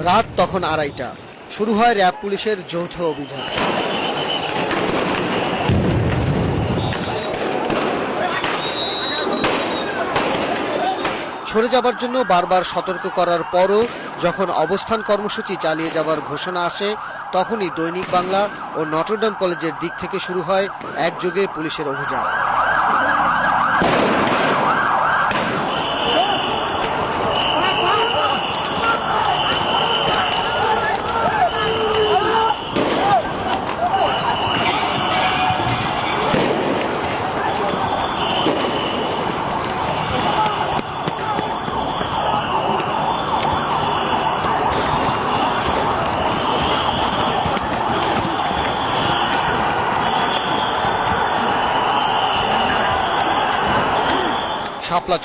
রাত তখন 2:30টা। শুরু হয় র্যাব পুলিশের যৌথ অভিযান। সরে যাবার জন্য বারবার সতর্ক করার পরও যখন অবস্থান কর্মসূচি চালিয়ে যাবার ঘোষণা আসে, তখনই দৈনিক বাংলা ও নটরডেম কলেজের দিক থেকে শুরু হয় একযোগে পুলিশের অভিযান। শাপলা